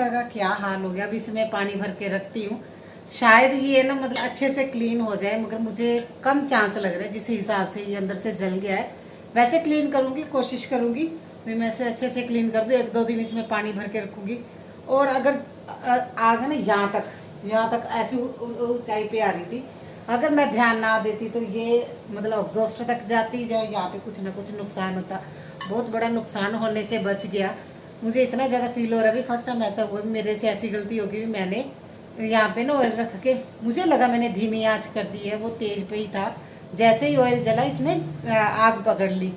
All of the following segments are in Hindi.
कुकर का क्या हाल हो गया। अभी इसमें पानी भर के रखती हूँ, शायद ये ना मतलब अच्छे से क्लीन हो जाए, मगर मुझे कम चांस लग रहा है जिस हिसाब से ये अंदर से जल गया है। वैसे क्लीन करूँगी, कोशिश करूँगी मैं से अच्छे से क्लीन कर दूँ। 1-2 दिन इसमें पानी भर के रखूँगी। और अगर आग है ना यहाँ तक ऐसी ऊंचाई पे आ रही थी, अगर मैं ध्यान ना देती तो ये मतलब एग्जॉस्ट तक जाती, जाए यहाँ पे कुछ ना कुछ नुकसान होता। बहुत बड़ा नुकसान होने से बच गया। मुझे इतना ज़्यादा फील हो रहा है। फर्स्ट टाइम ऐसा हुआ, मेरे से ऐसी गलती होगी। मैंने यहाँ पे ना ऑयल रख के, मुझे लगा मैंने धीमी आंच कर दी है, वो तेज पे ही था। जैसे ही ऑयल जला इसने आग पकड़ ली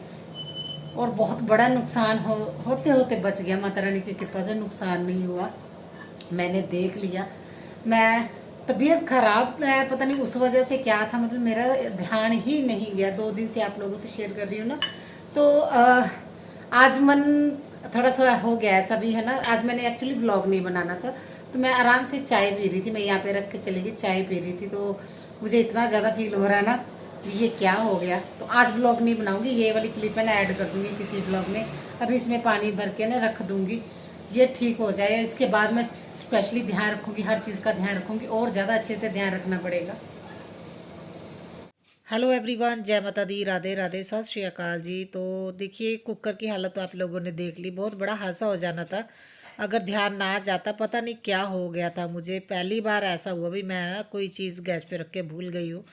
और बहुत बड़ा नुकसान होते होते बच गया। माता रानी की कृपा से नुकसान नहीं हुआ, मैंने देख लिया। मैं तबीयत खराब है, पता नहीं उस वजह से क्या था, मतलब मेरा ध्यान ही नहीं गया। 2 दिन से आप लोगों से शेयर कर रही हूँ ना, तो आज मन थोड़ा सा हो गया है सभी, है ना। आज मैंने एक्चुअली व्लॉग नहीं बनाना था, तो मैं आराम से चाय पी रही थी। मैं यहाँ पे रख के चली गई, चाय पी रही थी, तो मुझे इतना ज़्यादा फील हो रहा है ना ये क्या हो गया। तो आज व्लॉग नहीं बनाऊंगी, ये वाली क्लिप है ना ऐड कर दूंगी किसी व्लॉग में। अभी इसमें पानी भर के ना रख दूंगी, ये ठीक हो जाए। इसके बाद मैं स्पेशली ध्यान रखूंगी, हर चीज़ का ध्यान रखूंगी, और ज़्यादा अच्छे से ध्यान रखना पड़ेगा। हेलो एवरीवन, जय माता दी, राधे राधे, सत श्री अकाल जी। तो देखिए कुकर की हालत तो आप लोगों ने देख ली, बहुत बड़ा हादसा हो जाना था अगर ध्यान ना जाता। पता नहीं क्या हो गया था, मुझे पहली बार ऐसा हुआ भी मैं ना कोई चीज़ गैस पे रख के भूल गई हूँ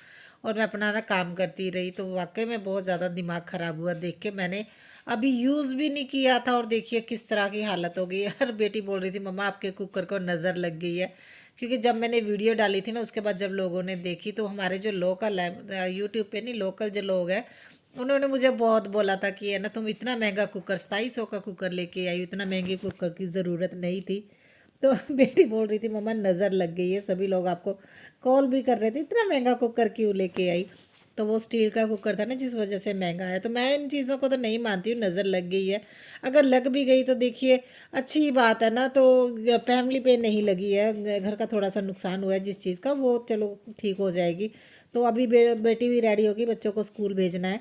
और मैं अपना ना काम करती रही। तो वाकई में बहुत ज़्यादा दिमाग ख़राब हुआ देख के। मैंने अभी यूज़ भी नहीं किया था और देखिए किस तरह की हालत हो गई है। हर बेटी बोल रही थी मम्मा आपके कुकर को नज़र लग गई है, क्योंकि जब मैंने वीडियो डाली थी ना उसके बाद जब लोगों ने देखी तो हमारे जो लोकल है, यूट्यूब पे नहीं, लोकल जो लोग हैं उन्होंने मुझे बहुत बोला था कि है ना तुम इतना महंगा कुकर 2700 का कुकर लेके आई, इतना महंगे कुकर की ज़रूरत नहीं थी। तो बेटी बोल रही थी मम्मा नज़र लग गई है, सभी लोग आपको कॉल भी कर रहे थे इतना महंगा कुकर क्यों लेके आई। तो वो स्टील का कुकर था ना जिस वजह से महंगा है। तो मैं इन चीज़ों को तो नहीं मानती हूँ, नज़र लग गई है, अगर लग भी गई तो देखिए अच्छी बात है ना। तो फैमिली पे नहीं लगी है, घर का थोड़ा सा नुकसान हुआ है जिस चीज़ का, वो चलो ठीक हो जाएगी। तो अभी बेटी भी रेडी होगी, बच्चों को स्कूल भेजना है।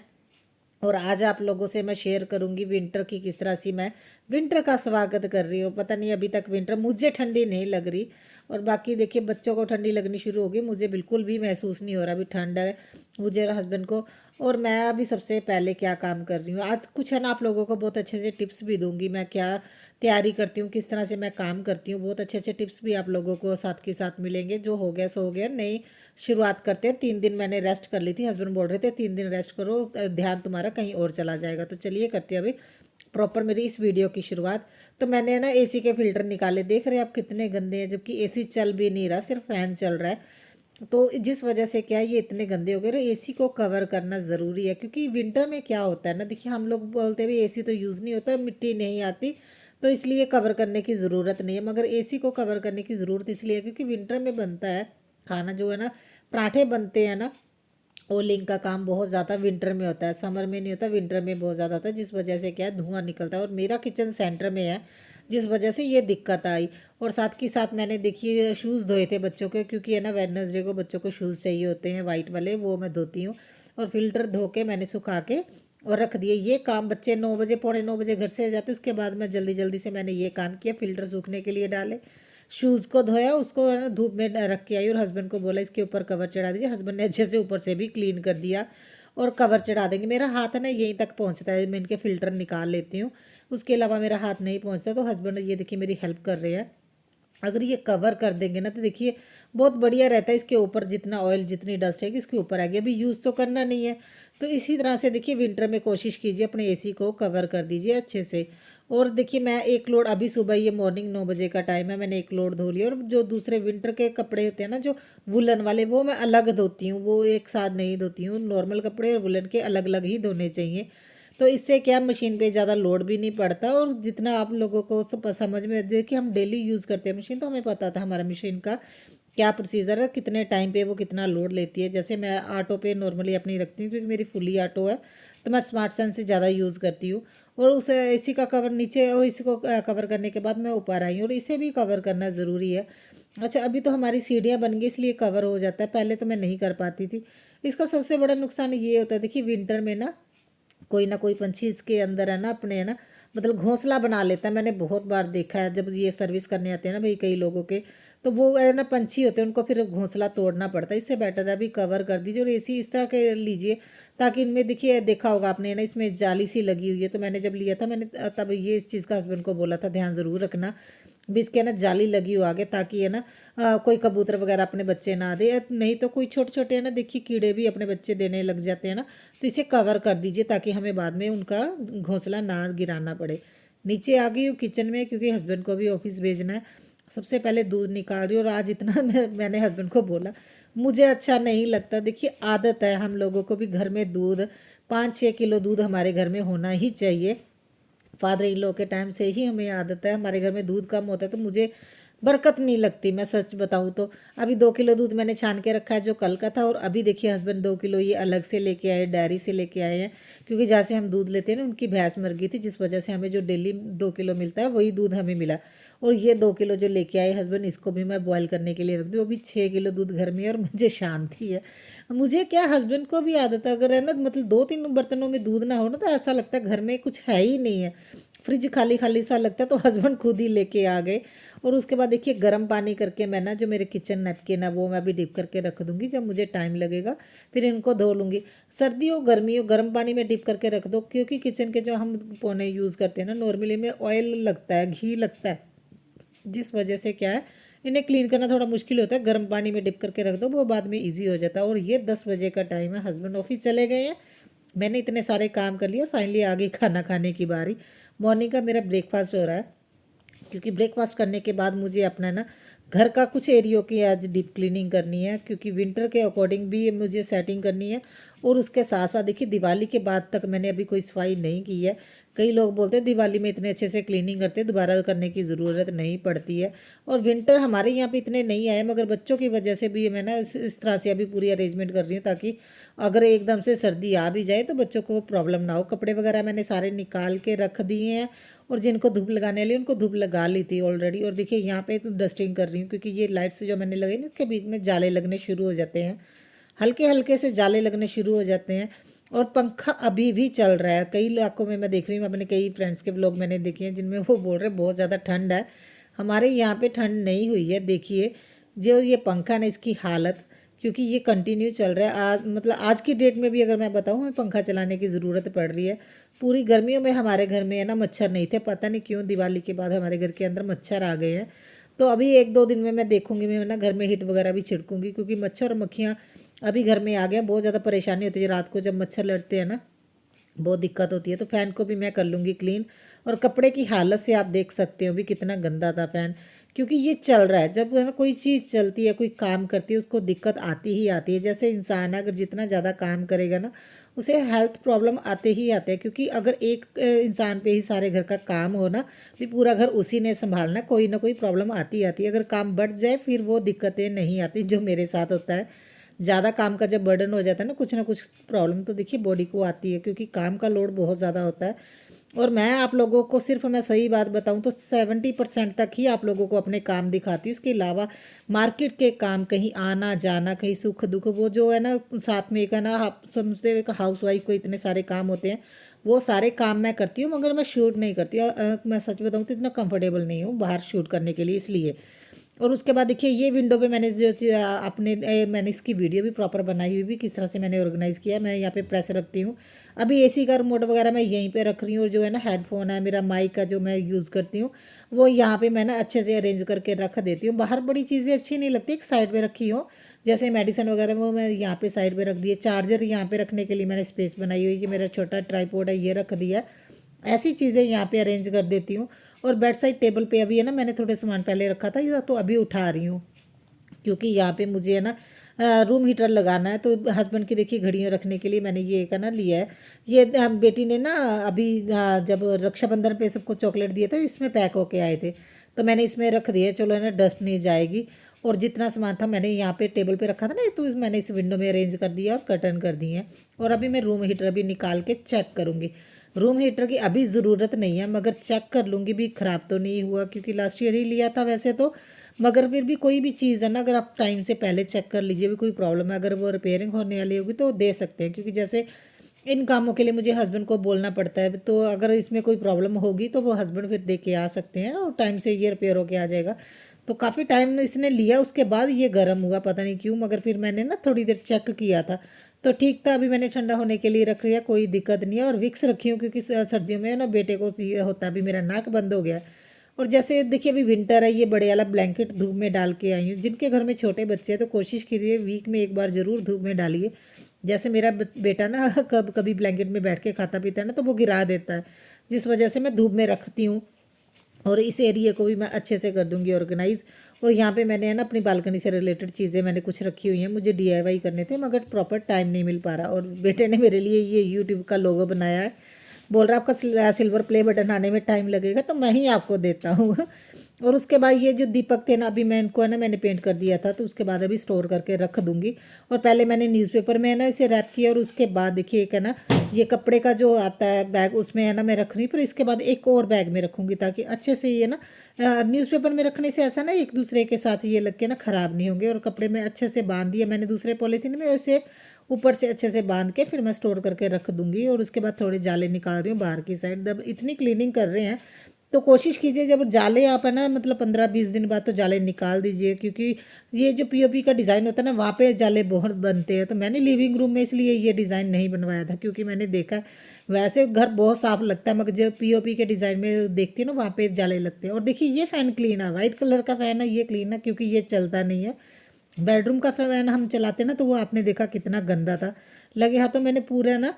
और आज आप लोगों से मैं शेयर करूंगी विंटर की किस तरह से मैं विंटर का स्वागत कर रही हूँ। पता नहीं अभी तक विंटर मुझे ठंडी नहीं लग रही, और बाकी देखिए बच्चों को ठंडी लगनी शुरू होगी, मुझे बिल्कुल भी महसूस नहीं हो रहा अभी ठंड है मुझे और हस्बैंड को। और मैं अभी सबसे पहले क्या काम कर रही हूँ आज कुछ है ना, आप लोगों को बहुत अच्छे से टिप्स भी दूंगी मैं क्या तैयारी करती हूँ, किस तरह से मैं काम करती हूँ। बहुत अच्छे अच्छे टिप्स भी आप लोगों को साथ के साथ मिलेंगे। जो हो गया सो हो गया, नहीं शुरुआत करते हैं। 3 दिन मैंने रेस्ट कर ली थी, हस्बैंड बोल रहे थे 3 दिन रेस्ट करो, ध्यान तुम्हारा कहीं और चला जाएगा। तो चलिए करते हैं अभी प्रॉपर मेरी इस वीडियो की शुरुआत। तो मैंने ना एसी के फिल्टर निकाले, देख रहे हैं आप कितने गंदे हैं, जबकि एसी चल भी नहीं रहा, सिर्फ फैन चल रहा है। तो जिस वजह से क्या है ये इतने गंदे हो गए। एसी को कवर करना ज़रूरी है, क्योंकि विंटर में क्या होता है ना, देखिए हम लोग बोलते हैं एसी तो यूज़ नहीं होता, मिट्टी नहीं आती, तो इसलिए कवर करने की ज़रूरत नहीं है। मगर एसी को कवर करने की ज़रूरत इसलिए है क्योंकि विंटर में बनता है खाना, जो है ना पराठे बनते हैं ना, ओलिंग का काम बहुत ज़्यादा विंटर में होता है, समर में नहीं होता, विंटर में बहुत ज़्यादा होता है। जिस वजह से क्या है धुआं निकलता है, और मेरा किचन सेंटर में है जिस वजह से ये दिक्कत आई। और साथ के साथ मैंने देखिए शूज़ धोए थे बच्चों के, क्योंकि है ना वेडनेसडे को बच्चों को शूज़ चाहिए होते हैं वाइट वाले, वो मैं धोती हूँ। और फिल्टर धो के मैंने सुखा के और रख दिए। ये काम बच्चे 9 बजे, पौने 9 बजे घर से जाते, उसके बाद मैं जल्दी जल्दी से मैंने ये काम किया, फिल्टर सूखने के लिए डाले, शूज़ को धोया, उसको है ना धूप में रख के आई और हस्बैंड को बोला इसके ऊपर कवर चढ़ा दीजिए। हस्बैंड ने अच्छे से ऊपर से भी क्लीन कर दिया और कवर चढ़ा देंगे। मेरा हाथ है ना यहीं तक पहुंचता है, मैं इनके फ़िल्टर निकाल लेती हूँ, उसके अलावा मेरा हाथ नहीं पहुंचता। तो हस्बैंड ये देखिए मेरी हेल्प कर रहे हैं। अगर ये कवर कर देंगे ना तो देखिए बहुत बढ़िया रहता है। इसके ऊपर जितना ऑयल जितनी डस्ट है इसके ऊपर आएगी, अभी यूज़ तो करना नहीं है। तो इसी तरह से देखिए विंटर में कोशिश कीजिए अपने एसी को कवर कर दीजिए अच्छे से। और देखिए मैं एक लोड अभी सुबह, ये मॉर्निंग 9 बजे का टाइम है, मैंने एक लोड धो लिया। और जो दूसरे विंटर के कपड़े होते हैं ना जो वुलन वाले, वो मैं अलग धोती हूँ, वो एक साथ नहीं धोती हूँ। नॉर्मल कपड़े और वुलन के अलग अलग ही धोने चाहिए। तो इससे क्या मशीन पे ज़्यादा लोड भी नहीं पड़ता। और जितना आप लोगों को समझ में, देखिए हम डेली यूज़ करते हैं मशीन, तो हमें पता था हमारा मशीन का क्या प्रोसीजर है, कितने टाइम पे वो कितना लोड लेती है। जैसे मैं ऑटो पे नॉर्मली अपनी रखती हूँ क्योंकि मेरी फुली ऑटो है, तो मैं स्मार्ट सन से ज़्यादा यूज़ करती हूँ। और उस एसी का कवर नीचे, और इसी को कवर करने के बाद मैं ऊपर आई हूँ, और इसे भी कवर करना ज़रूरी है। अच्छा अभी तो हमारी सीढ़ियाँ बन गई इसलिए कवर हो जाता है, पहले तो मैं नहीं कर पाती थी। इसका सबसे बड़ा नुकसान ये होता है, देखिए विंटर में ना कोई ना कोई पंछी इसके अंदर है ना अपने है ना मतलब घोंसला बना लेता है। मैंने बहुत बार देखा है जब ये सर्विस करने आते हैं ना भाई कई लोगों के, तो वो है ना पंछी होते हैं, उनको फिर घोंसला तोड़ना पड़ता है। इससे बेटर है अभी कवर कर दीजिए और एसी इस तरह के लीजिए ताकि इनमें देखिए, देखा होगा आपने ना इसमें जाली सी लगी हुई है। तो मैंने जब लिया था मैंने तब ये इस चीज़ का हस्बैंड को बोला था ध्यान ज़रूर रखना भी इसके ना जाली लगी हो आगे, ताकि है ना कोई कबूतर वगैरह अपने बच्चे ना दे, नहीं तो कोई छोटे छोटे है ना देखिए कीड़े भी अपने बच्चे देने लग जाते हैं ना। तो इसे कवर कर दीजिए ताकि हमें बाद में उनका घोंसला ना गिराना पड़े। नीचे आ गई हूँ किचन में क्योंकि हस्बैंड को भी ऑफिस भेजना है। सबसे पहले दूध निकाल रही हूँ और आज इतना मैंने हस्बैंड को बोला मुझे अच्छा नहीं लगता। देखिए आदत है हम लोगों को भी घर में दूध 5-6 किलो दूध हमारे घर में होना ही चाहिए। फादर इन लॉ के टाइम से ही हमें आदत है, हमारे घर में दूध कम होता है तो मुझे बरकत नहीं लगती। मैं सच बताऊं तो अभी 2 किलो दूध मैंने छान के रखा है जो कल का था, और अभी देखिए हस्बैंड 2 किलो ये अलग से लेके आए, डेयरी से लेके आए हैं। क्योंकि जहाँ से हम दूध लेते हैं ना उनकी भैंस मर गई थी, जिस वजह से हमें जो डेली 2 किलो मिलता है वही दूध हमें मिला। और ये 2 किलो जो लेके आए हस्बैंड, इसको भी मैं बॉयल करने के लिए रख दूँ। अभी 6 किलो दूध घर में है और मुझे शांति है। मुझे क्या, हस्बैंड को भी आदत है, अगर है ना मतलब 2-3 बर्तनों में दूध ना हो ना तो ऐसा लगता है घर में कुछ है ही नहीं है, फ्रिज खाली खाली सा लगता है। तो हस्बैंड खुद ही लेके आ गए। और उसके बाद देखिए गर्म पानी करके मैं ना जो मेरे किचन नैपकिन है वो मैं अभी डिप करके रख दूंगी, जब मुझे टाइम लगेगा फिर इनको धो लूँगी। सर्दी हो गर्मी हो गर्म पानी में डिप करके रख दो, क्योंकि किचन के जो हम पौने यूज़ करते हैं ना नॉर्मली में ऑयल लगता है, घी लगता है, जिस वजह से क्या है इन्हें क्लीन करना थोड़ा मुश्किल होता है। गर्म पानी में डिप करके रख दो, वो बाद में ईजी हो जाता है। और ये 10 बजे का टाइम है, हस्बैंड ऑफिस चले गए हैं, मैंने इतने सारे काम कर लिए और फाइनली आ गई खाना खाने की बारी। मॉर्निंग का मेरा ब्रेकफास्ट हो रहा है, क्योंकि ब्रेकफास्ट करने के बाद मुझे अपना ना घर का कुछ एरियो की आज डीप क्लीनिंग करनी है, क्योंकि विंटर के अकॉर्डिंग भी मुझे सेटिंग करनी है। और उसके साथ साथ देखिए दिवाली के बाद तक मैंने अभी कोई सफाई नहीं की है। कई लोग बोलते हैं दिवाली में इतने अच्छे से क्लीनिंग करते हैं, दोबारा करने की ज़रूरत नहीं पड़ती है। और विंटर हमारे यहाँ पे इतने नहीं आए, मगर बच्चों की वजह से भी मैं ना इस तरह से अभी पूरी अरेंजमेंट कर रही हूँ ताकि अगर एकदम से सर्दी आ भी जाए तो बच्चों को प्रॉब्लम ना हो। कपड़े वगैरह मैंने सारे निकाल के रख दिए हैं, और जिनको धूप लगाने वाली उनको धूप लगा ली थी ऑलरेडी। और देखिए यहाँ पे तो डस्टिंग कर रही हूँ, क्योंकि ये लाइट्स जो मैंने लगाई ना इसके बीच में जाले लगने शुरू हो जाते हैं, हल्के हल्के से जाले लगने शुरू हो जाते हैं। और पंखा अभी भी चल रहा है। कई इलाकों में मैं देख रही हूँ, अपने कई फ्रेंड्स के ब्लॉग मैंने देखे हैं जिनमें वो बोल रहे हैं बहुत ज़्यादा ठंड है। हमारे यहाँ पे ठंड नहीं हुई है। देखिए जो ये पंखा ना इसकी हालत, क्योंकि ये कंटिन्यू चल रहा है आज, मतलब आज की डेट में भी अगर मैं बताऊँ हमें पंखा चलाने की ज़रूरत पड़ रही है। पूरी गर्मियों में हमारे घर में है ना मच्छर नहीं थे, पता नहीं क्यों दिवाली के बाद हमारे घर के अंदर मच्छर आ गए हैं। तो अभी 1-2 दिन में मैं देखूंगी, मैं ना घर में हीट वगैरह भी छिड़कूंगी, क्योंकि मच्छर और मक्खियाँ अभी घर में आ गया। बहुत ज़्यादा परेशानी होती है रात को जब मच्छर लड़ते हैं ना, बहुत दिक्कत होती है। तो फ़ैन को भी मैं कर लूँगी क्लीन। और कपड़े की हालत से आप देख सकते हो भी कितना गंदा था फ़ैन, क्योंकि ये चल रहा है। जब है ना कोई चीज़ चलती है, कोई काम करती है, उसको दिक्कत आती ही आती है। जैसे इंसान है, अगर जितना ज़्यादा काम करेगा ना उसे हेल्थ प्रॉब्लम आते ही आते हैं। क्योंकि अगर एक इंसान पे ही सारे घर का काम हो ना, फिर पूरा घर उसी ने संभालना, कोई ना कोई प्रॉब्लम आती आती है। अगर काम बढ़ जाए फिर वो दिक्कतें नहीं आती, जो मेरे साथ होता है। ज़्यादा काम का जब बर्डन हो जाता है ना कुछ प्रॉब्लम तो देखिए बॉडी को आती है, क्योंकि काम का लोड बहुत ज़्यादा होता है। और मैं आप लोगों को सिर्फ, मैं सही बात बताऊं तो 70% तक ही आप लोगों को अपने काम दिखाती हूँ। इसके अलावा मार्केट के काम, कहीं आना जाना, कहीं सुख दुख, वो जो है ना साथ में एक है ना आप समझते हुए हाउस वाइफ को इतने सारे काम होते हैं, वो सारे काम मैं करती हूँ। मगर मैं शूट नहीं करती, मैं सच बताऊँ तो इतना कंफर्टेबल नहीं हूँ बाहर शूट करने के लिए, इसलिए। और उसके बाद देखिए ये विंडो पे मैंने जो मैंने इसकी वीडियो भी प्रॉपर बनाई हुई भी, किस तरह से मैंने ऑर्गेनाइज़ किया। मैं यहाँ पे प्रेस रखती हूँ। अभी एसी का रिमोट वगैरह मैं यहीं पे रख रही हूँ, और जो है ना हेडफोन है मेरा माइक का जो मैं यूज़ करती हूँ वो यहाँ पे मैं ना अच्छे से अरेंज करके रख देती हूँ। बाहर बड़ी चीज़ें अच्छी नहीं लगती, एक साइड पे रखी हो, जैसे मेडिसिन वगैरह वो मैं यहाँ पे साइड पे रख दिए। चार्जर यहाँ पे रखने के लिए मैंने स्पेस बनाई हुई, कि मेरा छोटा ट्राईपोड है ये रख दिया। ऐसी चीज़ें यहाँ पे अरेंज कर देती हूँ। और बेड साइड टेबल पे अभी है ना मैंने थोड़े सामान पहले रखा था, ये तो अभी उठा रही हूँ, क्योंकि यहाँ पे मुझे है ना रूम हीटर लगाना है। तो हस्बैंड की देखिए घड़ियाँ रखने के लिए मैंने ये एक है ना लिया है। ये बेटी ने ना अभी जब रक्षाबंधन पे सबको चॉकलेट दिए थे इसमें पैक होके आए थे, तो मैंने इसमें रख दिया, चलो है ना डस्ट नहीं जाएगी। और जितना सामान था मैंने यहाँ पे टेबल पे रखा था ना, तो मैंने इस विंडो में अरेंज कर दिया और कर्टन कर दिए हैं। और अभी मैं रूम हीटर भी निकाल के चेक करूँगी। रूम हीटर की अभी ज़रूरत नहीं है, मगर चेक कर लूँगी भी ख़राब तो नहीं हुआ, क्योंकि लास्ट ईयर ही लिया था वैसे तो। मगर फिर भी कोई भी चीज़ है ना, अगर आप टाइम से पहले चेक कर लीजिए भी कोई प्रॉब्लम है, अगर वो रिपेयरिंग होने वाली होगी तो दे सकते हैं। क्योंकि जैसे इन कामों के लिए मुझे हस्बैंड को बोलना पड़ता है, तो अगर इसमें कोई प्रॉब्लम होगी तो वो हस्बैंड फिर दे के आ सकते हैं और टाइम से ये रिपेयर होके आ जाएगा। तो काफ़ी टाइम इसने लिया, उसके बाद ये गर्म हुआ, पता नहीं क्यों, मगर फिर मैंने ना थोड़ी देर चेक किया था तो ठीक था। अभी मैंने ठंडा होने के लिए रख लिया, कोई दिक्कत नहीं है। और विक्स रखी हूँ क्योंकि सर्दियों में ना बेटे को ये होता है, अभी मेरा नाक बंद हो गया है। और जैसे देखिए अभी विंटर है, ये बड़े वाला ब्लैंकेट धूप में डाल के आई हूँ। जिनके घर में छोटे बच्चे हैं तो कोशिश कीजिए वीक में एक बार ज़रूर धूप में डालिए। जैसे मेरा बेटा ना कभी ब्लैंकेट में बैठ के खाता पीता है ना तो वो गिरा देता है, जिस वजह से मैं धूप में रखती हूँ। और इस एरिया को भी मैं अच्छे से कर दूंगी ऑर्गेनाइज। और यहाँ पे मैंने है ना अपनी बालकनी से रिलेटेड चीज़ें मैंने कुछ रखी हुई हैं, मुझे डीआईवाई करने थे मगर प्रॉपर टाइम नहीं मिल पा रहा। और बेटे ने मेरे लिए ये यूट्यूब का लोगो बनाया है, बोल रहा आपका सिल्वर प्ले बटन आने में टाइम लगेगा तो मैं ही आपको देता हूँ। और उसके बाद ये जो दीपक थे ना, अभी मैं इनको है ना मैंने पेंट कर दिया था तो उसके बाद अभी स्टोर करके रख दूंगी। और पहले मैंने न्यूज़पेपर में है ना इसे रैप किया और उसके बाद देखिए एक है ना ये कपड़े का जो आता है बैग, उसमें है ना मैं रख रही हूँ। फिर इसके बाद एक और बैग में रखूँगी ताकि अच्छे से ये ना न्यूज़पेपर में रखने से ऐसा ना एक दूसरे के साथ ये लग के ना ख़राब नहीं होंगे। और कपड़े में अच्छे से बांध दिया मैंने दूसरे पॉलीथीन में, वैसे ऊपर से अच्छे से बांध के फिर मैं स्टोर करके रख दूंगी। और उसके बाद थोड़े जाले निकाल रही हूँ बाहर की साइड। जब इतनी क्लीनिंग कर रहे हैं तो कोशिश कीजिए जब जाले आप है ना मतलब 15-20 दिन बाद तो जाले निकाल दीजिए, क्योंकि ये जो पीओपी का डिज़ाइन होता है ना वहाँ पे जाले बहुत बनते हैं। तो मैंने लिविंग रूम में इसलिए ये डिज़ाइन नहीं बनवाया था, क्योंकि मैंने देखा वैसे घर बहुत साफ लगता है मगर जब पीओपी के डिज़ाइन में देखती हूँ ना वहाँ पे जाले लगते हैं। और देखिए ये फ़ैन क्लीन है, वाइट कलर का फ़ैन है, ये क्लीन है क्योंकि ये चलता नहीं है। बेडरूम का फ़ैन हम चलाते ना तो वो आपने देखा कितना गंदा था, लगे हाथों मैंने पूरा ना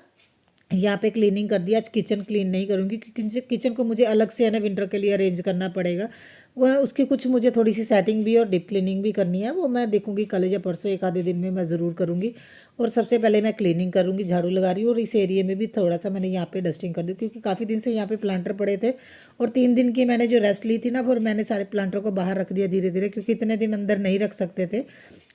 यहाँ पे क्लीनिंग कर दिया। आज किचन क्लीन नहीं करूँगी क्योंकि किचन को मुझे अलग से है ना विंटर के लिए अरेंज करना पड़ेगा। वह उसकी कुछ मुझे थोड़ी सी सेटिंग भी और डीप क्लीनिंग भी करनी है, वो मैं देखूँगी कल या परसों एक आधे दिन में मैं ज़रूर करूँगी। और सबसे पहले मैं क्लीनिंग करूँगी, झाड़ू लगा रही हूँ। और इस एरिया में भी थोड़ा सा मैंने यहाँ पे डस्टिंग कर दी क्योंकि काफ़ी दिन से यहाँ पे प्लांटर पड़े थे। और 3 दिन की मैंने जो रेस्ट ली थी ना, फिर मैंने सारे प्लांटर को बाहर रख दिया धीरे धीरे, क्योंकि इतने दिन अंदर नहीं रख सकते थे।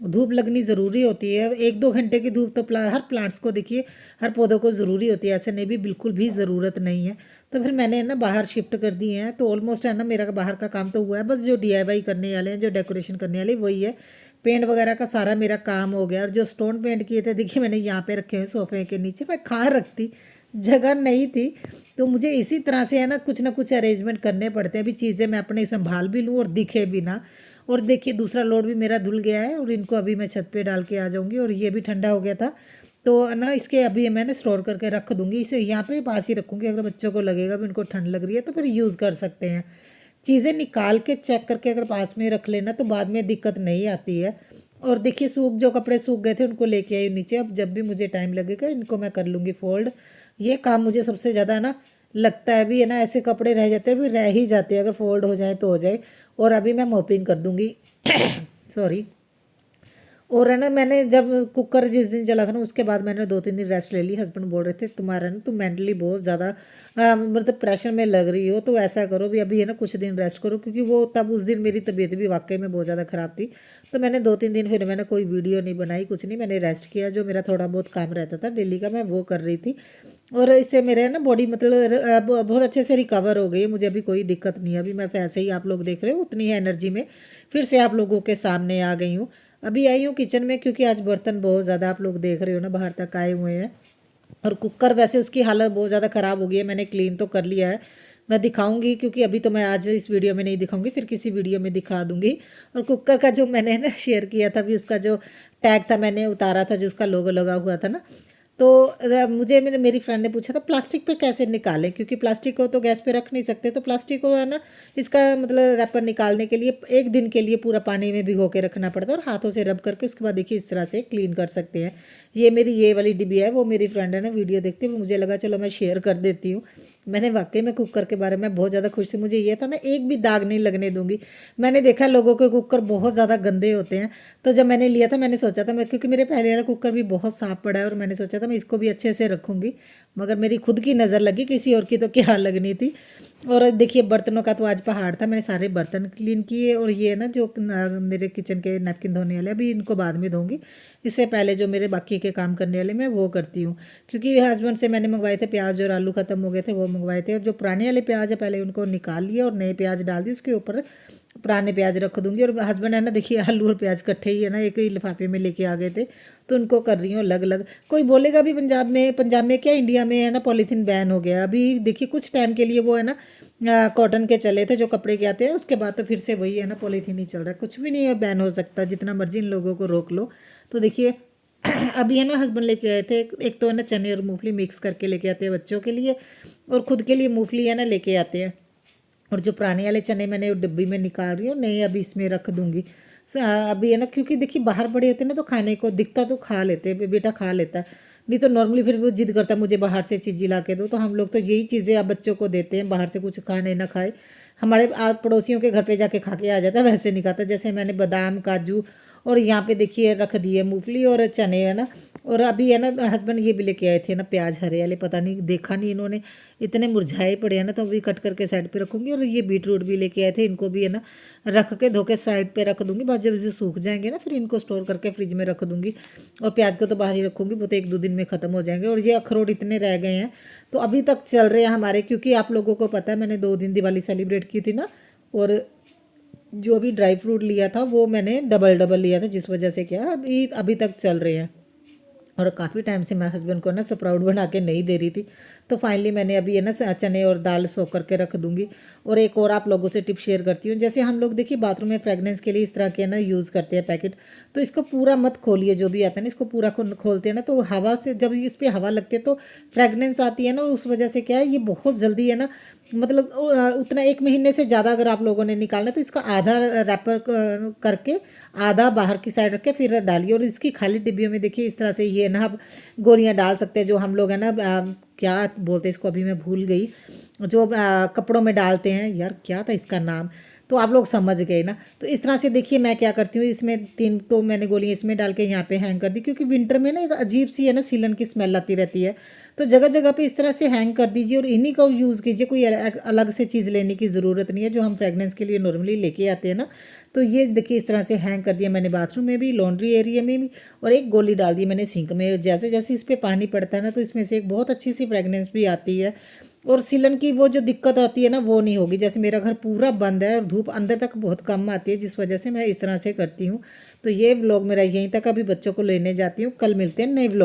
धूप लगनी ज़रूरी होती है, 1-2 घंटे की धूप तो हर प्लांट्स को देखिए, हर पौधों को ज़रूरी होती है, ऐसे नहीं भी बिल्कुल भी ज़रूरत नहीं है। तो फिर मैंने ना बाहर शिफ्ट कर दिए हैं, तो ऑलमोस्ट है ना मेरा बाहर का काम तो हुआ है। बस जो डीआईवाई करने वाले हैं, जो डेकोरेशन करने वाले वही है। पेंट वगैरह का सारा मेरा काम हो गया। और जो स्टोन पेंट किए थे देखिए मैंने यहाँ पे रखे हुए सोफे के नीचे, मैं कहाँ रखती, जगह नहीं थी। तो मुझे इसी तरह से है ना कुछ अरेंजमेंट करने पड़ते हैं, अभी चीज़ें मैं अपने संभाल भी लूँ और दिखे भी ना। और देखिए दूसरा लोड भी मेरा धुल गया है और इनको अभी मैं छत पे डाल के आ जाऊंगी। और ये भी ठंडा हो गया था तो ना इसके अभी मैंने स्टोर करके रख दूंगी, इसे यहाँ पे पास ही रखूँगी। अगर बच्चों को लगेगा भी उनको ठंड लग रही है तो फिर यूज़ कर सकते हैं। चीज़ें निकाल के चेक करके अगर पास में रख लेना तो बाद में दिक्कत नहीं आती है। और देखिए जो कपड़े सूख गए थे उनको लेके आई नीचे, अब जब भी मुझे टाइम लगेगा इनको मैं कर लूँगी फोल्ड। ये काम मुझे सबसे ज़्यादा ना लगता है, भी है ना ऐसे कपड़े रह जाते हैं, भी रह ही जाते हैं, अगर फोल्ड हो जाए तो हो जाए। और अभी मैं मोपिंग कर दूँगी। सॉरी। और है ना मैंने जब कुकर जिस दिन चला था ना उसके बाद मैंने 2-3 दिन रेस्ट ले ली। हस्बैंड बोल रहे थे तुम्हारा ना तुम मेंटली बहुत ज़्यादा मतलब प्रेशर में लग रही हो, तो ऐसा करो भी अभी है ना कुछ दिन रेस्ट करो, क्योंकि वो तब उस दिन मेरी तबीयत भी वाकई में बहुत ज़्यादा ख़राब थी। तो मैंने 2-3 दिन फिर मैंने कोई वीडियो नहीं बनाई, कुछ नहीं, मैंने रेस्ट किया। जो मेरा थोड़ा बहुत काम रहता था डेली का मैं वो कर रही थी। और इससे मेरे ना बॉडी मतलब बहुत अच्छे से रिकवर हो गई है, मुझे अभी कोई दिक्कत नहीं है। अभी मैं वैसे ही आप लोग देख रहे हो उतनी ही एनर्जी में फिर से आप लोगों के सामने आ गई हूँ। अभी आई हूँ किचन में क्योंकि आज बर्तन बहुत ज़्यादा आप लोग देख रहे हो ना बाहर तक आए हुए हैं। और कुकर वैसे उसकी हालत बहुत ज़्यादा ख़राब हो गई है, मैंने क्लीन तो कर लिया है। मैं दिखाऊंगी क्योंकि अभी तो मैं आज इस वीडियो में नहीं दिखाऊंगी, फिर किसी वीडियो में दिखा दूंगी। और कुकर का जो मैंने ना शेयर किया था भी, उसका जो टैग था मैंने उतारा था, जो उसका लोगो लगा हुआ था ना। तो मुझे मेरी फ्रेंड ने पूछा था प्लास्टिक पे कैसे निकालें, क्योंकि प्लास्टिक को तो गैस पे रख नहीं सकते। तो प्लास्टिक को है ना इसका मतलब रैपर निकालने के लिए 1 दिन के लिए पूरा पानी में भिगो के रखना पड़ता है और हाथों से रब करके उसके बाद देखिए इस तरह से क्लीन कर सकते हैं। ये मेरी ये वाली डिब्बी है, वो मेरी फ्रेंड है ना वीडियो देखती है, मुझे लगा चलो मैं शेयर कर देती हूँ। मैंने वाकई में कुकर के बारे में बहुत ज़्यादा खुश थी, मुझे ये था मैं एक भी दाग नहीं लगने दूंगी। मैंने देखा लोगों के कुकर बहुत ज़्यादा गंदे होते हैं, तो जब मैंने लिया था मैंने सोचा था मैं, क्योंकि मेरे पहले वाला कुकर भी बहुत साफ पड़ा है और मैंने सोचा था मैं इसको भी अच्छे से रखूँगी, मगर मेरी खुद की नज़र लगी, किसी और की तो क्या लगनी थी। और देखिए बर्तनों का तो आज पहाड़ था, मैंने सारे बर्तन क्लीन किए। और ये ना जो मेरे किचन के नैपकिन धोने वाले अभी इनको बाद में धोऊंगी, इससे पहले जो मेरे बाकी के काम करने वाले मैं वो करती हूँ। क्योंकि हस्बैंड से मैंने मंगवाए थे प्याज और आलू ख़त्म हो गए थे, वो मंगवाए थे। और जो पुराने वाले प्याज है पहले उनको निकाल लिए और नए प्याज डाल दिए उसके ऊपर। पुराने प्याज रख दूँगी। और हस्बैंड है ना, देखिए आलू और प्याज इकट्ठे ही है ना एक ही लिफाफे में लेके आ गए थे, तो उनको कर रही हूँ अलग-अलग। कोई बोलेगा भी पंजाब में क्या इंडिया में है ना पॉलीथीन बैन हो गया। अभी देखिए कुछ टाइम के लिए वो है ना कॉटन के चले थे जो कपड़े के आते हैं, उसके बाद तो फिर से वही है ना पॉलीथीन ही चल रहा है। कुछ भी नहीं है बैन हो सकता, जितना मर्ज़ी इन लोगों को रोक लो। तो देखिए अभी है ना हस्बैंड लेके आए थे, एक तो है ना चने और मूँगफली मिक्स करके लेके आते हैं बच्चों के लिए, और खुद के लिए मूँगफली है ना लेके आते हैं। और जो पुराने वाले चने मैंने डिब्बी में निकाल रही हूँ, नए अभी इसमें रख दूँगी। अभी है ना, क्योंकि देखिए बाहर बड़े होते हैं ना तो खाने को दिखता तो खा लेते हैं, बेटा खा लेता है। नहीं तो नॉर्मली फिर वो जिद करता है मुझे बाहर से चीज़ें ला के दो, तो हम लोग तो यही चीज़ें अब बच्चों को देते हैं, बाहर से कुछ खाने ना खाए। हमारे पड़ोसियों के घर पे जाके खा के आ जाता है, वैसे नहीं खाता। जैसे मैंने बादाम काजू और यहाँ पे देखिए रख दिए मूंगफली और चने है ना। और अभी है ना हस्बैंड ये भी लेके आए थे ना प्याज हरे वाले, पता नहीं देखा नहीं इन्होंने, इतने मुरझाए पड़े हैं ना, तो अभी कट करके साइड पे रखूँगी। और ये बीटरूट भी लेके आए थे, इनको भी है ना रख के धो के साइड पे रख दूँगी। बस जब ये सूख जाएंगे ना फिर इनको स्टोर करके फ्रिज में रख दूँगी। और प्याज को तो बाहर ही रखूँगी, वो तो 1-2 दिन में ख़त्म हो जाएंगे। और ये अखरोट इतने रह गए हैं तो अभी तक चल रहे हैं हमारे, क्योंकि आप लोगों को पता है मैंने 2 दिन दिवाली सेलिब्रेट की थी ना। और जो भी ड्राई फ्रूट लिया था वो मैंने डबल डबल लिया था, जिस वजह से क्या अभी अभी तक चल रहे हैं। और काफ़ी टाइम से मैं हस्बैंड को ना स्प्राउट बना के नहीं दे रही थी, तो फाइनली मैंने अभी है ना चने और दाल सोख करके रख दूंगी। और एक और आप लोगों से टिप शेयर करती हूँ, जैसे हम लोग देखिए बाथरूम में फ्रेगनेंस के लिए इस तरह के ना यूज़ करते हैं पैकेट, तो इसको पूरा मत खोलिए। जो भी आता है ना इसको पूरा खोलते हैं ना तो हवा से जब इस पर हवा लगती है तो फ्रेगनेंस आती है ना, और उस वजह से क्या है ये बहुत जल्दी है ना, मतलब उतना 1 महीने से ज़्यादा अगर आप लोगों ने निकालना है तो इसका आधा रैपर करके आधा बाहर की साइड रख के फिर डालिए। और इसकी खाली डिब्बियों में देखिए इस तरह से ये ना आप गोलियां डाल सकते हैं, जो हम लोग है ना क्या बोलते हैं इसको अभी मैं भूल गई, जो कपड़ों में डालते हैं, यार क्या था इसका नाम, तो आप लोग समझ गए ना। तो इस तरह से देखिए मैं क्या करती हूँ, इसमें 3 तो मैंने गोलियां इसमें डाल के यहाँ पे हैंग कर दी, क्योंकि विंटर में ना एक अजीब सी है ना सीलन की स्मेल आती रहती है। तो जगह जगह पे इस तरह से हैंग कर दीजिए और इन्हीं का यूज़ कीजिए, कोई अलग से चीज़ लेने की ज़रूरत नहीं है, जो हम फ्रेगनेंस के लिए नॉर्मली लेके आते हैं ना। तो ये देखिए इस तरह से हैंग कर दिया मैंने बाथरूम में भी, लॉन्ड्री एरिया में भी। और एक गोली डाल दी मैंने सिंक में, जैसे जैसे इस पर पानी पड़ता है ना तो इसमें से एक बहुत अच्छी सी फ्रेगनेंस भी आती है। और सीलन की वो जो दिक्कत आती है ना वो नहीं होगी। जैसे मेरा घर पूरा बंद है और धूप अंदर तक बहुत कम आती है, जिस वजह से मैं इस तरह से करती हूँ। तो ये व्लॉग मेरा यहीं तक, अभी बच्चों को लेने जाती हूँ, कल मिलते हैं नए व्लॉग।